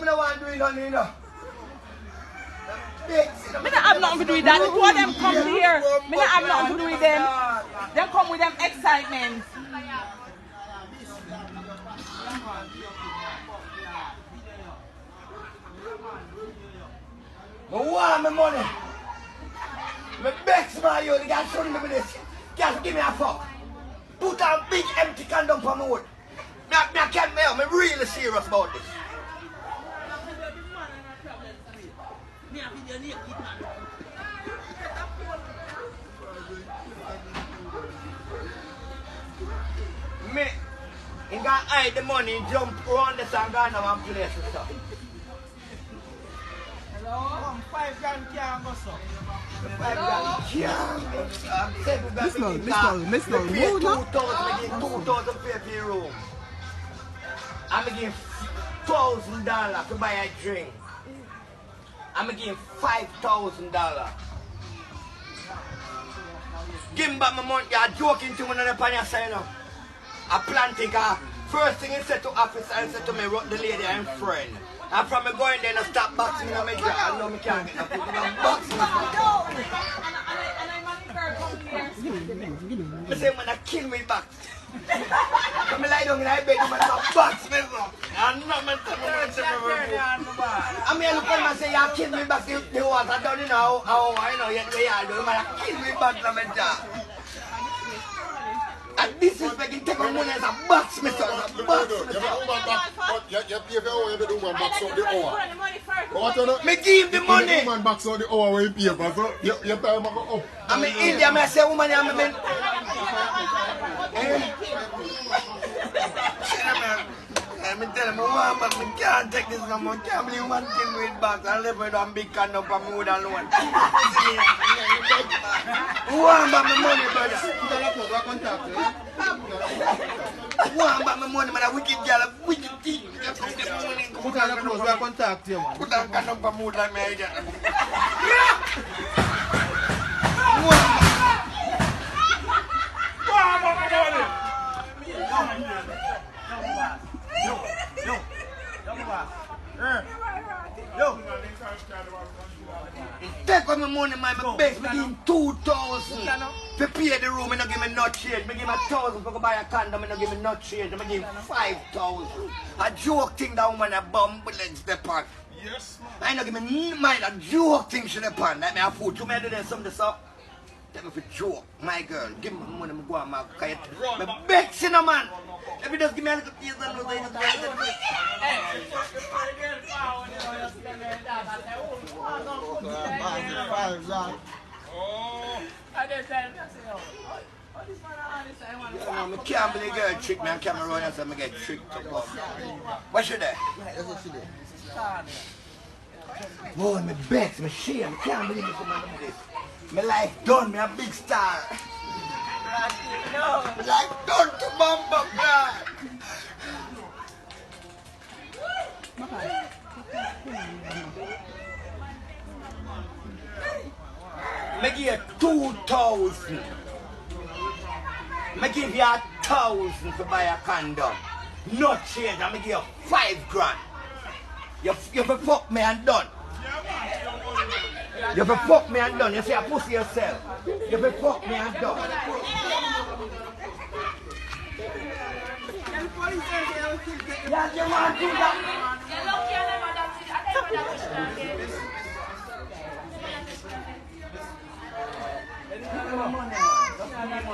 I don't want to do it on you know. Me not have nothing to do with that. The two of them come here. Me not have nothing to do with them. They come with them excitement. I want my money. My begs my you, the guy showing me this. Just give me a fuck. Put a big empty condom for my wood. I can't mail. I'm really serious about this. Me, he got hide the money, jump around the sand and go and place and stuff. Hello? 5 grand can't go so. 5 grand can't. Miss no, pay 2,000 pay for your room. I'm going to give $1,000 to buy a drink. I'm going to give $5,000. Give me back my money. You're joking to me on the pan side now. I plan to go. First thing he said to officer, he said to me, the lady I'm friend. And from me going there and stop boxing me on my jaw. I know me can't get nothing. I'm boxing me. I say, man, I kill me back. So me lie down in my bed, man, I box me up. And not man tell me I mean, I look at him and say, you kill me back. The water down, you know, how I know, yet we are doing, man, I kill me back on my jaw. And this is making take on money as a box, Mr. A box, Mr. You pay for hour, you do one box out the hour. Me give the money. You do one box out the hour when you pay for, so your time go up. I'm in India, I say, woman, I'm in. I'm telling you, I can't take this no more. I can't believe one thing with bags. I live with one big can of mood alone. Who want back my money, brother? Who want back my money, man? A wicked girl, a wicked thief. Put on the clothes, we contact you, man. Put on can of mood like me again. Take on my money, man. My best, me give him 2,000 to pay the room. I don't give me no change. Me give him 1,000 for buy a condom. I don't give me no change. I give him 5,000. A joke thing that woman a bumble legs the pan. Yes, man. I don't give me mind a joke thing she the pan. Like me a food. You may do this something so. Tell me for joke, my girl. Give me money, I go on my kite. My best, you know, man. If you just give me a little piece and lose it, I can't believe girl trick me. I can't run and say I get tricked. What should I? Boy, my best, my shame. I can't believe this. My life done, me a big star. My life done to Bumbo, God. I give you 2,000. I give you 1,000 to buy a condom. No change, I'm give you 5 grand. You fuck me and done. You fuck me and done. You say I pussy yourself. You fuck me and done. Yeah, you want to do that?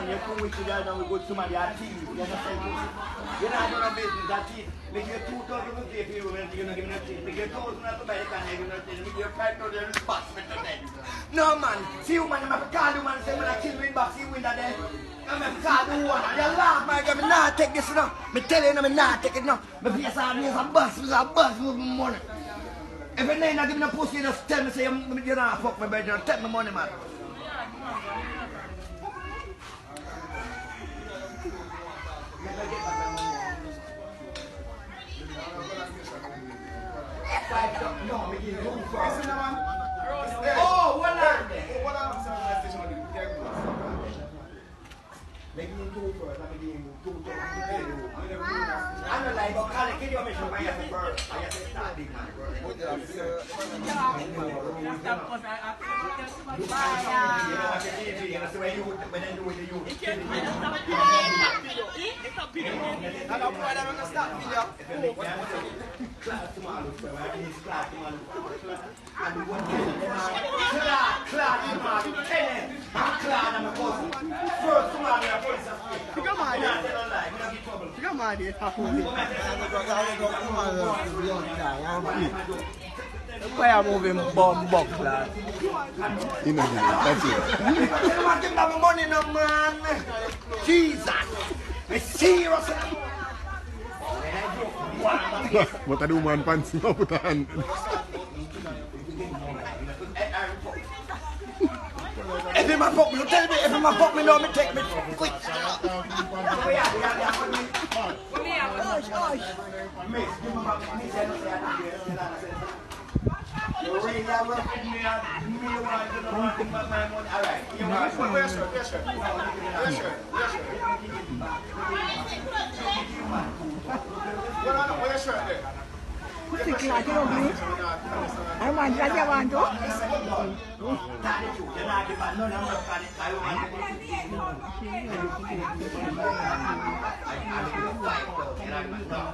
You come with you guys and we go to somebody at TV. You're not doing a business, that's it. Make you 2,000 to pay for you, you're not giving a change. Make you 1,000 to buy the can, you're not giving a change. Make you 5,000 responsible to them. No man, see you man, I'm going to call you man and say when I kill you in back, see you win that day. I'm going to call you one. You laugh my girl, I'm not take this now. I tell you I'm not take it now. My face is a bus with my money. If you're not giving a pussy, you just tell me, say you're not fuck my bed, you take my money man. No, we give you first. Oh, what are they? Le give him 2 first, I'm give him 2 to I'm not like, but Kale, give you a mission, I have to first. I have to start big man first. You know what the TV, that's the way you when they do with the youth. And I'm going to start video. Class tomorrow, so I mean, class tomorrow. And the one class tomorrow, tenant, class and my cousin. First tomorrow, I'm police and state. Come on, yeah. Tell a lie, we don't get trouble. Come on, it's a fool. Why are moving bomb box, lad? You know, that's it. You want to give them money, no man. Jesus. It's serious. What I do, man, fancy up with the hand. If him a fuck me, you tell me if him a fuck me, no, me take me quick. I want that, I want to.